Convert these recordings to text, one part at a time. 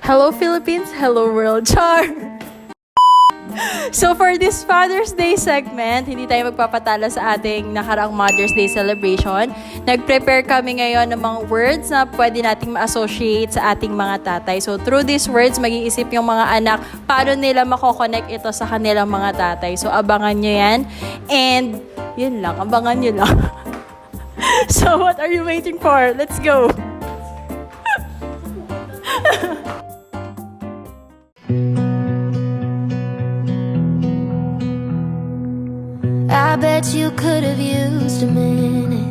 Hello Philippines, hello world, char! So for this Father's Day segment, hindi tayo magpapatalo sa ating nakaraang Mother's Day celebration. Nag-prepare kami ngayon ng mga words na pwede nating ma-associate sa ating mga tatay. So through these words, mag-iisip yung mga anak paano nila mako-connect ito sa kanilang mga tatay. So abangan nyo yan. And yun lang, abangan nyo lang. So what are you waiting for? Let's go! I bet you could have used a minute,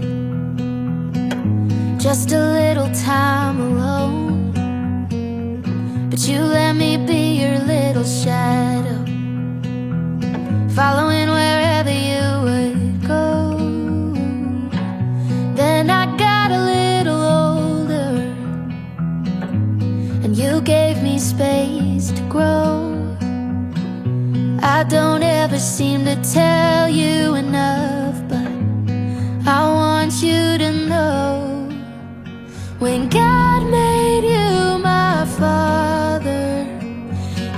just a little time alone. But you let me be your little shadow, following wherever you would go. Then I got a little older, and you gave me space to grow. I don't ever seem to tell you enough, but I want you to know, when God made you my father,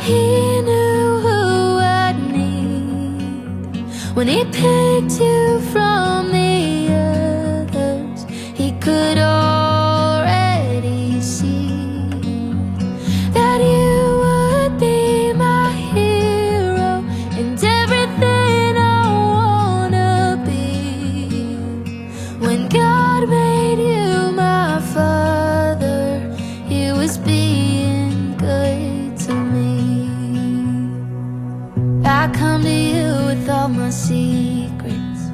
He knew who I'd need. When He picked you from the others, He could already see that you would be my hero and everything I wanna be. When God made you my father, He was being good to me. I come to you with all my secrets,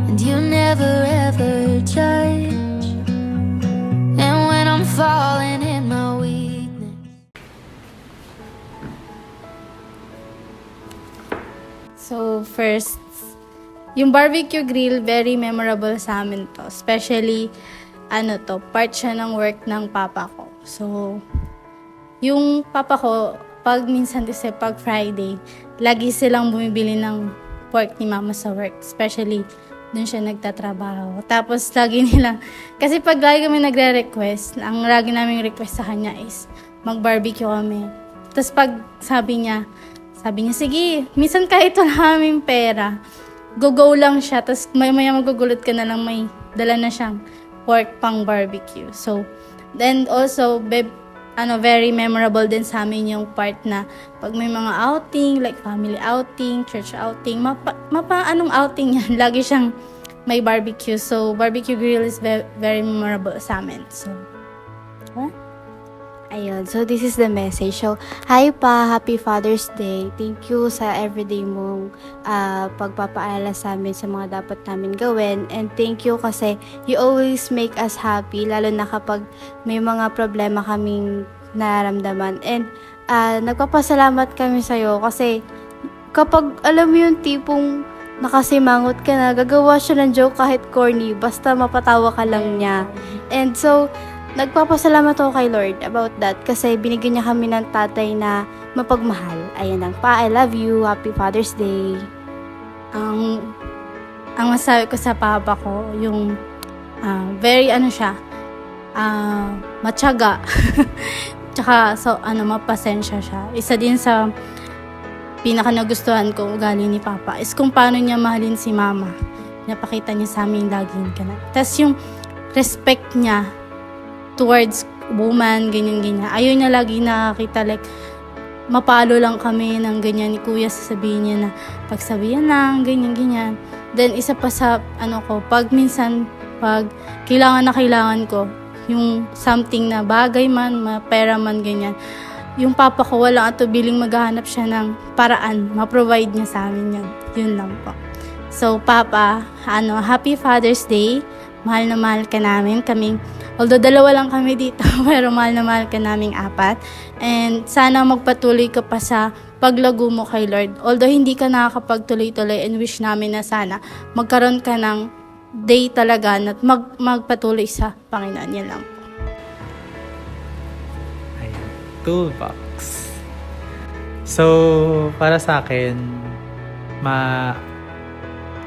and you never ever judge. And when I'm falling in my weakness, So first, yung barbecue grill, very memorable sa amin to. Especially, part siya ng work ng papa ko. So, yung papa ko, pag minsan kasi pag Friday, lagi silang bumibili ng pork ni mama sa work. Especially, dun siya nagtatrabaho. Tapos, lagi nilang, kasi pag lagi kami nagre-request, ang lagi naming request sa kanya is, mag-barbecue kami. Tapos pag sabi niya, sige, minsan kahit wala kaming pera, go lang siya, tapos maya magugulot ka na lang, may dala na siyang pork pang barbecue. So, then also, very memorable din sa amin yung part na pag may mga outing, like family outing, church outing, anong outing yan, lagi siyang may barbecue. So, barbecue grill is very memorable sa amin. So, Ayun, so this is the message. So, hi pa, happy Father's Day. Thank you sa everyday mong pagpapaalala sa amin sa mga dapat namin gawin. And thank you kasi you always make us happy, lalo na kapag may mga problema kaming nararamdaman. And nagpapasalamat kami sa'yo kasi kapag alam mo yung tipong nakasimangot ka na, gagawa siya ng joke kahit corny, basta mapatawa ka lang niya. And so, nagpapasalamat ako kay Lord about that kasi binigyan niya kami ng tatay na mapagmahal. Ayan lang pa, I love you, happy Father's Day. ang masabi ko sa papa ko, yung very matyaga. Tsaka mapasensya siya. Isa din sa pinaka nagustuhan ko ugali ni papa is kung paano niya mahalin si mama. Napakita niya sa amin laging ganun. Tapos yung respect niya towards woman, ganyan. Ayaw niya lagi nakakita, like, mapalo lang kami ng ganyan ni kuya, sasabihin niya na pagsabihan lang, ganyan. Then, isa pa sa, pag minsan, pag kailangan ko, yung something na bagay man, pera man, ganyan, yung papa ko, walang atubiling maghahanap siya ng paraan, ma-provide niya sa amin yan. Yun lang po. So, papa, happy Father's Day. Mahal na mahal ka namin. Although dalawa lang kami dito, pero mahal na mahal ka naming apat. And sana magpatuloy ka pa sa paglago mo kay Lord. Although hindi ka nakakapagtuloy-tuloy, and wish namin na sana magkaroon ka ng day talaga na magpatuloy sa Panginoon. Yan lang. Ayan, toolbox. So, para sa akin,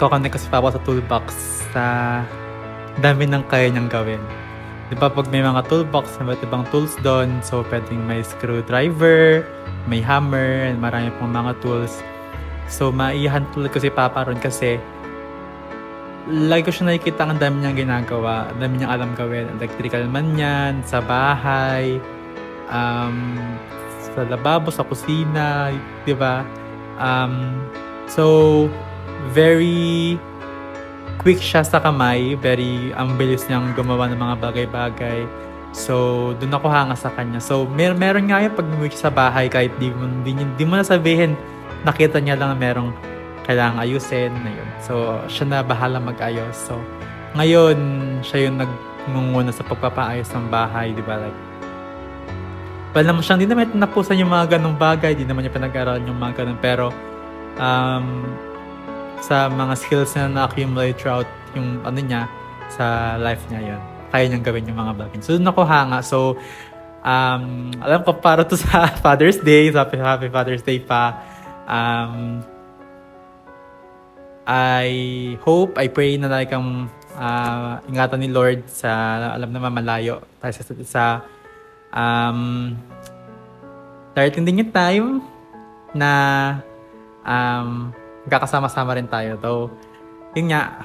kukonek ko si Papa sa toolbox sa dami ng kaya niyang gawin. Di ba pag may mga toolbox, may iba't ibang tools doon. So, pwedeng may screwdriver, may hammer, and marami pang mga tools. So, maihandle ko si Papa ron kasi lagi ko siya nakikita ang dami niyang ginagawa. Ang dami niyang alam gawin. Electrical man yan, sa bahay, sa lababo, sa kusina, di ba? So, very quick siya sa kamay. Very, ang bilis niyang gumawa ng mga bagay-bagay. So, doon ako hanga sa kanya. So, meron nga yung pag-uwi siya sa bahay kahit di mo na sabihin, nakita niya lang na merong kailangang ayusin na yun. So, siya na bahala mag-ayos. So, ngayon, siya yung nagmunguna sa pagpapaayos ng bahay, di ba? Like, wala naman siyang, di naman napusan yung mga ganong bagay, di naman niya pinag-aralan yung mga ganon. Pero, sa mga skills na na-accumulate throughout yung ano niya, sa life niya yun, kaya niyang gawin yung mga bagay. So, doon ako hanga. So, alam ko, para to sa Father's Day, Happy Father's Day pa. I hope, I pray na like ang ingatan ni Lord sa alam naman malayo tayo sa darating din yung time na magkakasama-sama rin tayo. So, yun nga,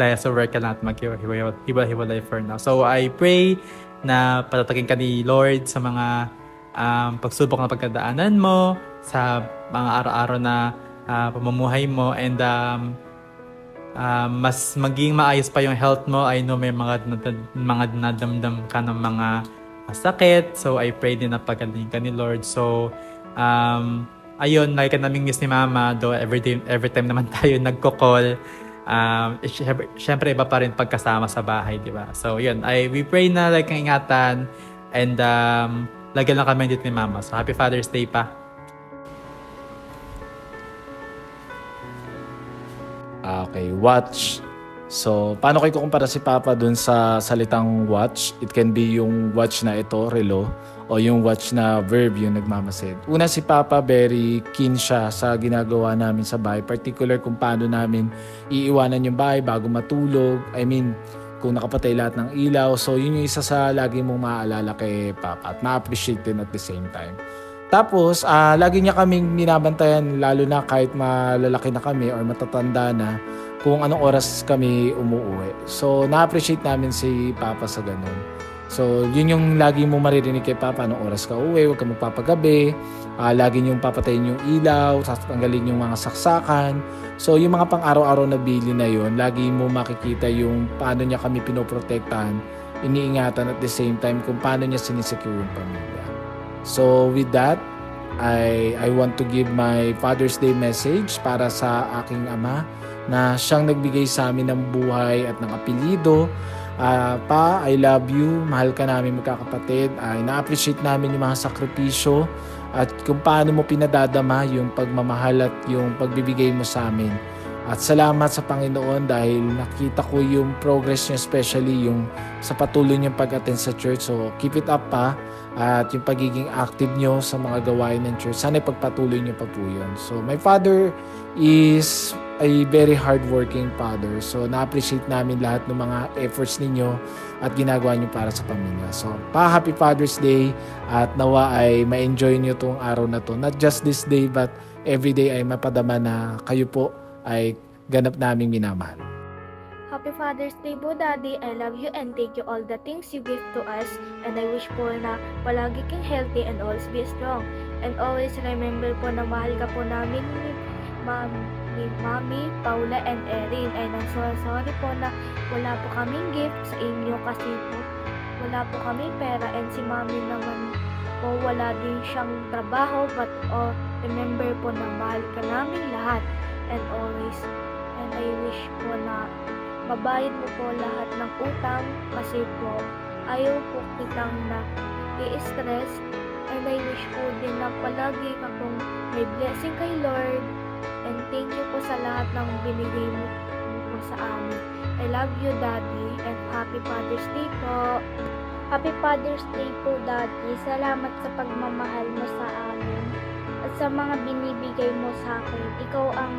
dahil sa work ka natin maghiwalay for now. So, I pray na patatagin ka ni Lord sa mga pagsubok na pagkadaanan mo, sa mga araw-araw na pamumuhay mo, and mas maging maayos pa yung health mo. I know may mga nadamdam ka ng mga sakit. So, I pray din na pagaling ka ni Lord. So, ayun, like naming miss ni Mama, though every time naman tayo nagko-call, syempre iba pa rin pagkasama sa bahay, di ba? So, yun, we pray na like ang ingatan, and lagyan lang kami dito ni Mama. So, Happy Father's Day pa. Okay, watch. So, paano kayo kukumpara si Papa dun sa salitang watch? It can be yung watch na ito, relo, o yung watch na verb, yung nagmamasid. Una, si Papa, very keen siya sa ginagawa namin sa bahay. Particular kung paano namin iiwanan yung bahay bago matulog. I mean, kung nakapatay lahat ng ilaw. So, yun yung isa sa lagi mong maaalala kay Papa at ma-appreciate din at the same time. Tapos, lagi niya kaming binabantayan, lalo na kahit malalaki na kami or matatanda na, kung anong oras kami umuwi. So, na-appreciate namin si Papa sa ganun. So, yun yung lagi mo maririnig kay Papa, anong oras ka uwi, huwag ka magpapagabi, lagi niyong papatayin yung ilaw, tatanggalin yung mga saksakan. So, yung mga pang-araw-araw na bili na yun, lagi mo makikita yung paano niya kami pinoprotektahan, iniingatan at the same time kung paano niya sinisecure yung pamilya. So with that, I want to give my Father's Day message para sa aking ama na siyang nagbigay sa amin ng buhay at ng apelyido. Pa, I love you. Mahal ka namin magkakapatid. Na-appreciate namin yung mga sakripisyo at kung paano mo pinadadama yung pagmamahal at yung pagbibigay mo sa amin. At salamat sa Panginoon dahil nakita ko yung progress niya, especially yung sa patuloy niyang pag-attend sa church. So keep it up pa. At yung pagiging active nyo sa mga gawain ng church, sana ipagpatuloy nyo pa po yun. So, my father is a very hardworking father. So, na-appreciate namin lahat ng mga efforts ninyo at ginagawa nyo para sa pamilya. So, Happy Father's Day at nawa ay ma-enjoy nyo tong araw na to. Not just this day, but every day ay mapadama na kayo po ay ganap naming minamahal. Happy Father's Day po, Daddy. I love you and thank you all the things you give to us. And I wish po na palagi kang healthy and always be strong. And always remember po na mahal ka po namin ni Mami, Paula, and Erin. And I'm so sorry po na wala po kaming gift sa inyo kasi po wala po kaming pera. And si Mami naman po wala din siyang trabaho. But remember po na mahal ka namin lahat. And always. And I wish po na mabayad mo po lahat ng utang kasi po ayaw po kitang na i-stress, and I wish po din na palagi ka pong may blessing kay Lord, and thank you po sa lahat ng binigay mo po sa amin. I love you, Daddy, and Happy Father's Day po. Happy Father's Day po, Daddy. Salamat sa pagmamahal mo sa amin at sa mga binibigay mo sa akin. Ikaw ang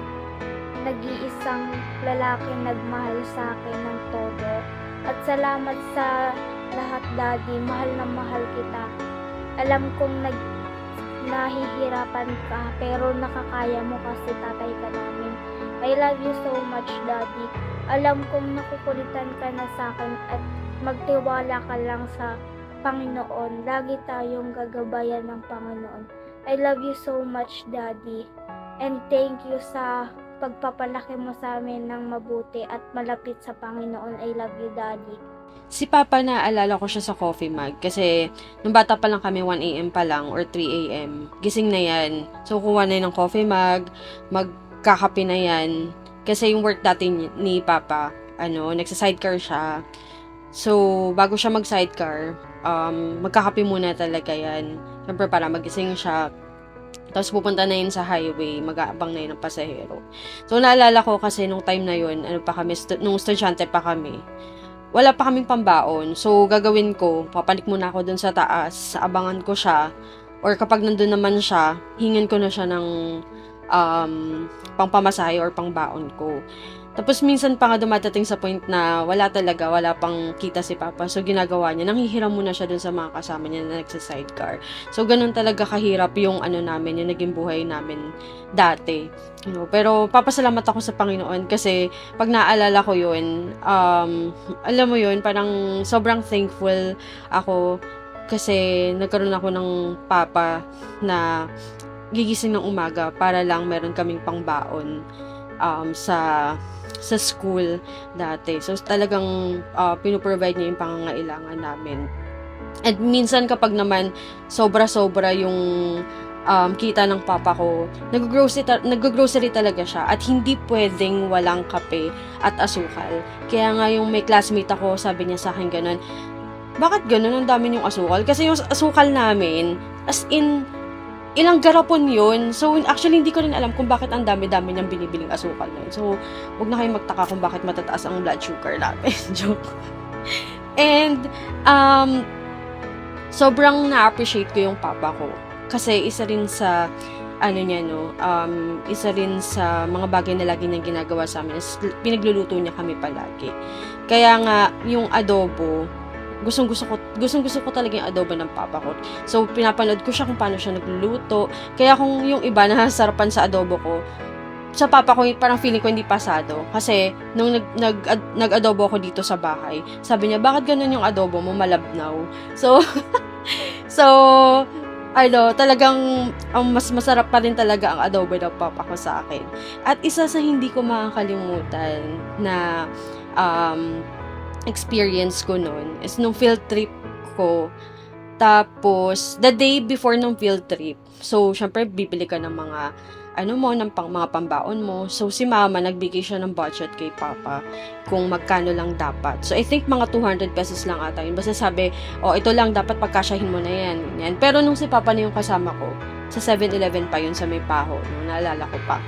nag-iisang lalaking nagmahal sa akin ng todo. At salamat sa lahat, Daddy. Mahal na mahal kita. Alam kong nahihirapan ka, pero nakakaya mo kasi tatay ka namin. I love you so much, Daddy. Alam kong nakukulitan ka na sa akin at magtiwala ka lang sa Panginoon. Lagi tayong gagabayan ng Panginoon. I love you so much, Daddy. And thank you sa pagpapalaki mo sa amin ng mabuti at malapit sa Panginoon. I love you, Daddy. Si Papa, naalala ko siya sa coffee mug kasi nung bata pa lang kami, 1 a.m. pa lang or 3 a.m. Gising na yan. So, kuha na yun ng coffee mug, magkakape na yan. Kasi yung work dati ni Papa, nagsa-sidecar siya. So, bago siya mag-sidecar, magkakape muna talaga yan. Siyempre, para magising siya. Tapos pupunta na yun sa highway, mag-aabang na yun ng pasahero. So, naalala ko kasi nung time na yun, nung estudyante pa kami, wala pa kaming pambaon. So, gagawin ko, papanik muna ako dun sa taas, abangan ko siya, or kapag nandun naman siya, hingin ko na siya ng pangpamasahe or pangbaon ko. Tapos minsan pa nga dumadating sa point na wala pang kita si Papa. So, ginagawa niya, nanghihiram muna siya dun sa mga kasama niya na nagsa-sidecar. So, ganun talaga kahirap yung namin, yung naging buhay namin dati. Pero, papasalamat ako sa Panginoon kasi pag naalala ko yun, alam mo yun, parang sobrang thankful ako kasi nagkaroon ako ng Papa na gigising ng umaga para lang meron kaming pangbaon sa school dati. So, talagang pinoprovide niya yung pangangailangan namin. At minsan kapag naman sobra-sobra yung kita ng Papa ko, nag-grocery talaga siya at hindi pwedeng walang kape at asukal. Kaya nga yung may classmate ako, sabi niya sa akin ganun, bakit ganun? Ang dami yung asukal? Kasi yung asukal namin, as in, ilang garapon yun. So, actually, hindi ko rin alam kung bakit ang dami-dami niyang binibiling asukal nun. So, huwag na kayong magtaka kung bakit matataas ang blood sugar natin. Joke. And, sobrang na-appreciate ko yung Papa ko. Kasi isa rin sa, isa rin sa mga bagay na lagi niyang ginagawa sa amin is pinagluluto niya kami palagi. Kaya nga, yung adobo, gustong-gusto ko talaga yung adobo ng Papa ko. So, pinapanood ko siya kung paano siya nagluluto. Kaya kung yung iba nasasarapan sa adobo ko, sa Papa ko, parang feeling ko hindi pasado. Kasi, nung nag-adobo ako dito sa bahay, sabi niya, bakit ganun yung adobo mo? Malabnaw. So, talagang mas masarap pa rin talaga ang adobo ng Papa ko sa akin. At isa sa hindi ko makakalimutan na experience ko noon is nung field trip ko. Tapos, the day before nung field trip, so, syempre, bibili ka ng mga, mga pambaon mo. So, si Mama, nagbigay siya ng budget kay Papa kung magkano lang dapat. So, I think mga 200 pesos lang ata yun. Basta sabi, ito lang, dapat pagkasyahin mo na yan. Pero nung si Papa na yung kasama ko, sa 7-Eleven pa yun sa may paho, naalala ko pa.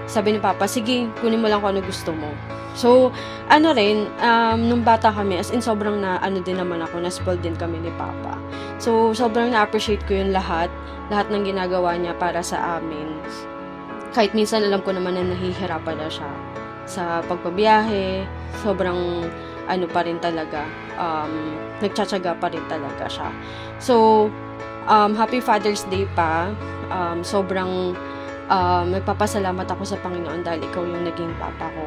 Sabi ni Papa, sige, kunin mo lang kung ano gusto mo. So, nung bata kami, as in sobrang din naman ako, na-spoiled din kami ni Papa. So, sobrang na-appreciate ko yung lahat ng ginagawa niya para sa amin. Kahit minsan alam ko naman na nahihirapan na siya sa pagbabiyahe, sobrang pa rin talaga, nagtsatsaga pa rin talaga siya. So, Happy Father's Day pa, sobrang nagpapasalamat ako sa Panginoon dahil ikaw yung naging Papa ko.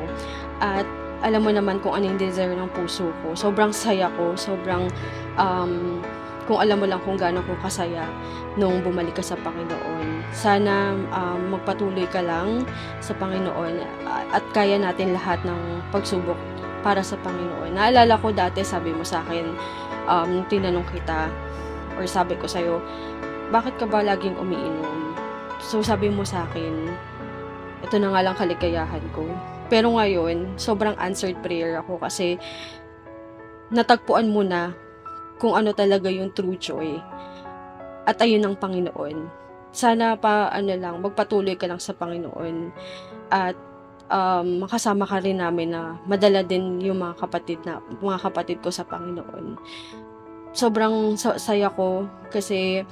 At alam mo naman kung ano yung desire ng puso ko. Sobrang saya ko. Sobrang, kung alam mo lang kung gaano ko kasaya nung bumalik ka sa Panginoon. Sana magpatuloy ka lang sa Panginoon at kaya natin lahat ng pagsubok para sa Panginoon. Naalala ko dati, sabi mo sa akin, tinanong kita, or sabi ko sa'yo, bakit ka ba laging umiinom? So, sabi mo sa akin, ito na nga lang kaligayahan ko. Pero ngayon, sobrang answered prayer ako kasi natagpuan mo na kung ano talaga yung true joy. At ayun ang Panginoon. Sana pa, magpatuloy ka lang sa Panginoon. At makasama ka rin namin na madala din yung mga kapatid ko sa Panginoon. Sobrang saya ko kasi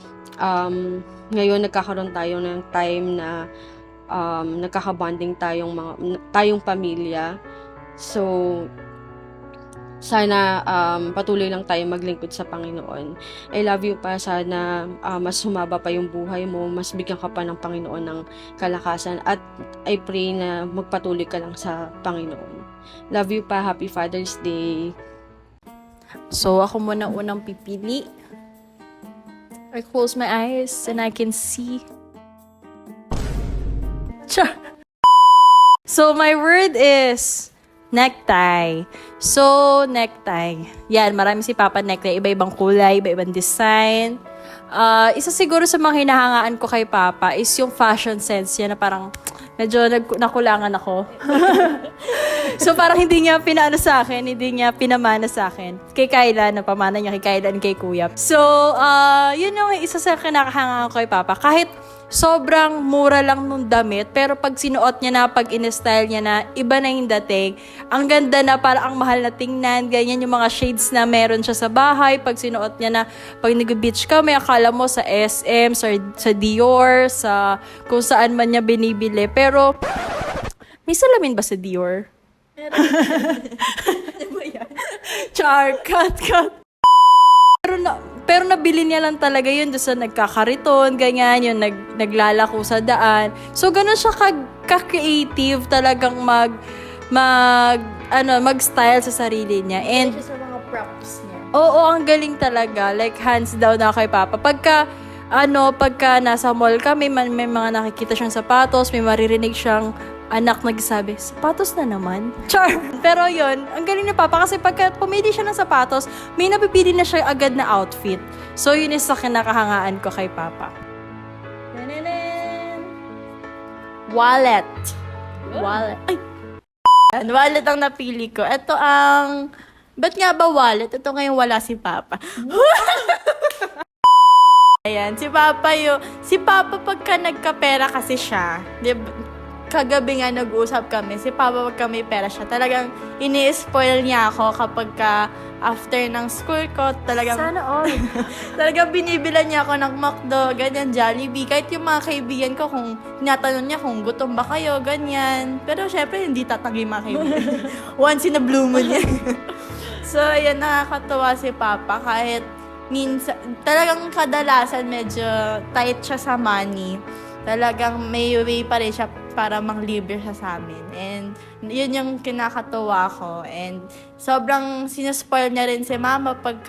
ngayon nagkakaroon tayo ng time na nagkakabonding tayong pamilya. So sana patuloy lang tayo maglingkod sa Panginoon. I love you pa. Sana mas humaba pa yung buhay mo, mas bigyan ka pa ng Panginoon ng kalakasan, at I pray na magpatuloy ka lang sa Panginoon. Love you pa. Happy Father's Day. So, ako muna unang pipili. I close my eyes and I can see. Char! So, my word is necktie. So, necktie. Yan, marami si Papa necktie. Iba-ibang kulay, iba-ibang design. Isa siguro sa mga hinahangaan ko kay Papa is yung fashion sense niya na parang medyo nakulangan ako. So, parang hindi niya pinaano sa akin, hindi niya pinamana sa akin. Kay Kyla, napamana niya kay Kyla and kay Kuya. So, yun yung isa sa kinakahangaan ko kay Papa. Kahit sobrang mura lang nung damit, pero pag sinuot niya na, pag in-style niya na, iba na yung dating. Ang ganda na, parang ang mahal na tingnan, ganyan yung mga shades na meron siya sa bahay. Pag sinuot niya na, pag nag-beach ka, may akala mo sa SM, sa Dior, sa kung saan man niya binibili. Pero, may salamin ba sa Dior? Char, cut. Pero nabili niya lang talaga yun doon sa nagkakariton, ganyan, yung naglalako sa daan. So, ganun siya ka-creative talagang mag-style sa sarili niya. And, Sa mga props niya. oo, ang galing talaga. Like, hands down na kay Papa. Pagka nasa mall kami, may mga nakikita siyang sapatos, may maririnig siyang anak nagsabi, sapatos na naman. Char! Pero yun, ang galing ni Papa kasi pagka pumili siya ng sapatos, may napipili na siya agad na outfit. So, yun is sa kinakahangaan ko kay Papa. Wallet. Ay! Wallet ang napili ko. Ito ang... Ba't nga ba wallet? Ito ngayon wala si Papa. Ayan, si Papa pagka nagkapera kasi siya, kagabi nga nag-uusap kami, si Papa pagka may pera siya, talagang ini-spoil niya ako kapag after ng school ko, talagang... Sana all. Talagang binibilan niya ako ng McDo, ganyan, Jollibee. Kahit yung mga kaibigan ko, kung tinatanong niya kung gutom ba kayo, ganyan. Pero syempre, hindi tatagi mga kaibigan. Once in a blue moon yan. So, ayan, nakakatuwa si Papa kahit minsan, talagang kadalasan medyo tight siya sa money. Talagang may way pa rin siya para mang-libre siya sa amin. And yun yung kinakatuwa ko. And sobrang sinuspoil niya rin si Mama pag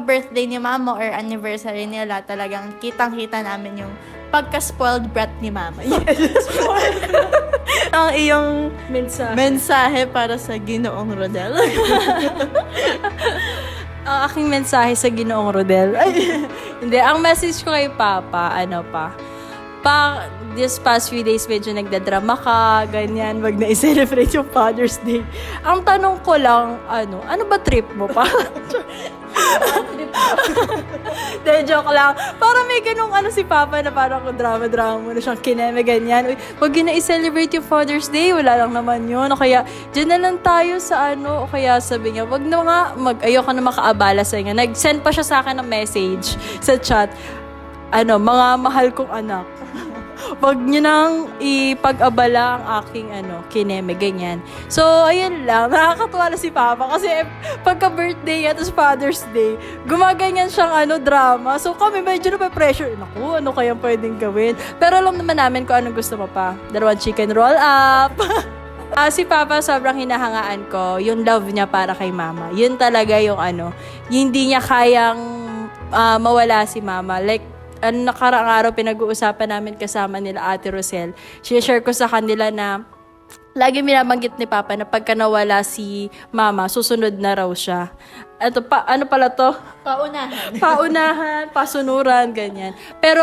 birthday ni Mama or anniversary nila, talagang kitang-kita namin yung pagka-spoiled brat ni Mama. Yes, ang iyong mensahe para sa Ginoong Rodel. Ang aking mensahe sa Ginoong Rodel. Hindi, ang message ko kay Papa, this past few days, medyo nagdadrama ka, ganyan, wag na i-celebrate yung Father's Day. Ang tanong ko lang, ano ba trip mo pa? De, joke lang. Parang may ganung si Papa na parang drama-drama mo na siyang kineme, ganyan. Uy, wag yun na i-celebrate yung Father's Day, wala lang naman yun. O kaya, dyan na lang tayo sa o kaya sabi niya, wag na nga, ayoko na makaabala sa inyo. Nag-send pa siya sa akin ng message sa chat. Mga mahal kong anak. Wag niyo nang ipag-abala ang aking kineme, ganyan. So, ayun lang. Nakakatuwa na si Papa kasi pagka-birthday at Father's Day, gumaganyan siyang drama. So, kami medyo nape-pressure. Naku, ano kayang pwedeng gawin? Pero alam naman namin kung anong gusto mo pa. 2 chicken roll up. Si Papa, sobrang hinahangaan ko yung love niya para kay Mama. Yun talaga yung hindi niya kayang mawala si Mama. Like, nakaraang araw pinag-uusapan namin kasama nila Ate Rosel. Share ko sa kanila na lagi minabanggit ni Papa na pagka nawala si Mama, susunod na raw siya. Ano pala to? Paunahan, pasunuran, ganyan. Pero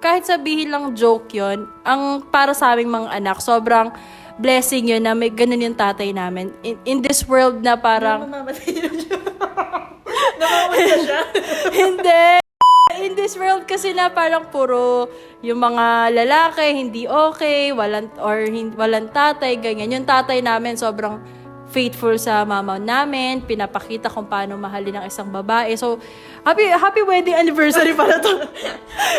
kahit sabihin lang joke yon, ang para sa aming mga anak, sobrang blessing yun na may ganun yung tatay namin. In this world na parang... Namamatay siya? Hindi. In this world kasi na parang puro yung mga lalaki hindi okay, walang tatay, ganyan. Yung tatay namin sobrang faithful sa mama namin, pinapakita kung paano mahalin ang isang babae. So, happy wedding anniversary pala to.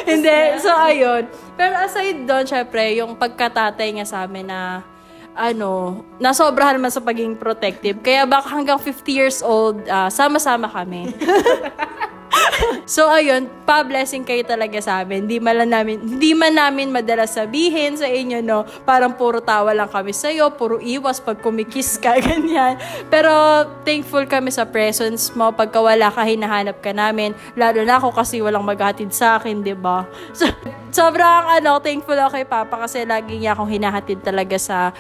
Hindi, so ayun. Pero aside doon, syempre, yung pagkatatay niya sa amin na nasobrahan naman sa pagiging protective. Kaya baka hanggang 50 years old, sama-sama kami. So, ayun, pa-blessing kayo talaga sa amin. Hindi man namin madalas sabihin sa inyo, no, parang puro tawa lang kami sa'yo, puro iwas pag kumikiss ka, ganyan. Pero, thankful kami sa presence mo. Pagka wala ka, hinahanap ka namin. Lalo na ako kasi walang maghatid sa akin, di ba? So, sobrang, thankful ako kay Papa kasi lagi niya akong hinahatid talaga sa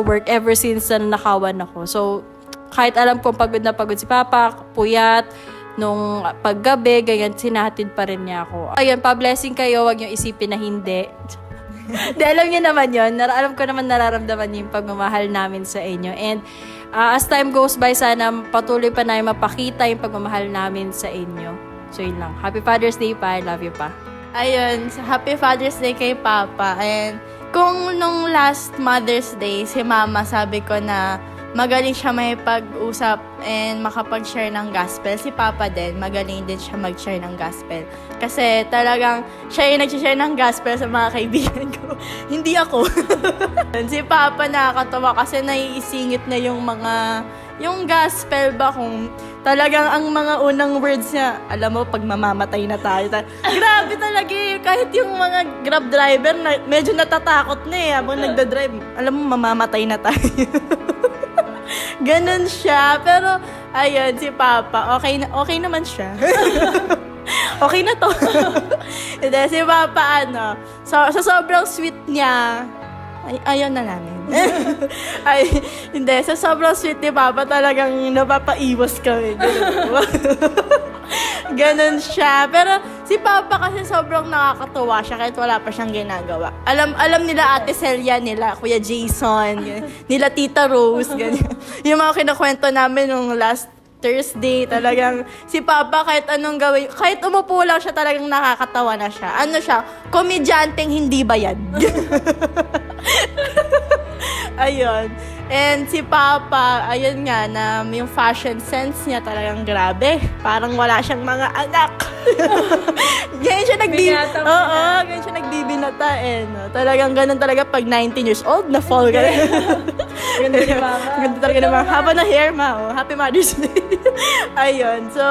work ever since na nakawan ako. So, kahit alam kong pagod na pagod si Papa, puyat, nung paggabi, ganyan, sinahatid pa rin niya ako. Ayun, pa-blessing kayo, wag niyo isipin na hindi. Di, alam niyo naman yun. Alam ko naman nararamdaman niyo yung pagmamahal namin sa inyo. And as time goes by, sana patuloy pa na mapakita yung pagmamahal namin sa inyo. So, yun lang. Happy Father's Day, Pa. I love you, Pa. Ayun, Happy Father's Day kay Papa. And kung nung last Mother's Day, si Mama sabi ko na magaling siya may pag-usap and makapag-share ng gospel. Si Papa din, magaling din siya mag-share ng gospel. Kasi talagang siya yung nag-share ng gospel sa mga kaibigan ko. Hindi ako. Si Papa nakakatawa kasi naiisingit na yung gospel ba kung talagang ang mga unang words niya, alam mo, pag mamamatay na tayo. Grabe talaga eh. Kahit yung mga Grab driver, medyo natatakot na eh. Habang nagdadrive, alam mo, mamamatay na tayo. Ganon siya. Pero, ayun, si Papa, okay naman siya. Okay na to. Hindi, si Papa, sa sobrang sweet niya, ayaw na namin. Hindi, sa sobrang sweet ni Papa, talagang napapaiwas kami. Ganon siya. Pero si Papa kasi sobrang nakakatuwa siya kahit wala pa siyang ginagawa. Alam nila Ate Celia, nila Kuya Jason, nila Tita Rose, ganyan. Yung mga kinakwento namin nung last Thursday, talagang si Papa kahit anong gawin, kahit umupo lang siya, talagang nakakatawa na siya. Ano siya? Komedyanteng hindi bayad. Ayun. And si Papa, ayun nga, na yung fashion sense niya talagang grabe. Parang wala siyang mga anak. Ganyan siya nagbibinata no? Talagang ganun talaga pag 19 years old, na-fall ka rin. Ganda ni Mama. Ganda talaga naman. Haba na hair, Ma. Happy Mother's Day. Ayun. So,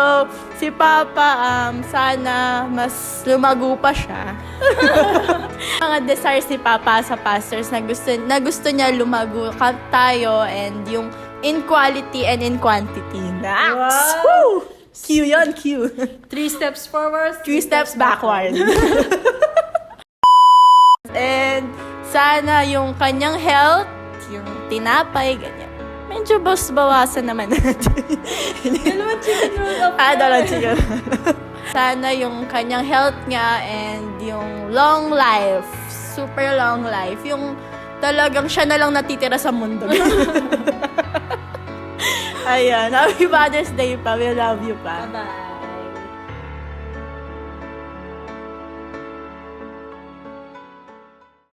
si Papa, sana mas lumago pa siya. Mga desires ni Papa sa pastors na gusto niya lumago tayo and yung in quality and in quantity. Wow! Q yun, Q. 3 steps forward, 3 steps backward. And sana yung kanyang health, yung tinapay, ganyan. Medyo bawasan naman natin. Dalawang chicken roll. Dalawang chicken roll. Sana yung kanyang health niya and yung long life, super long life, yung talagang siya na lang natitira sa mundo. Ayan, Happy Father's Day, Pa. We love you, Pa. Bye-bye.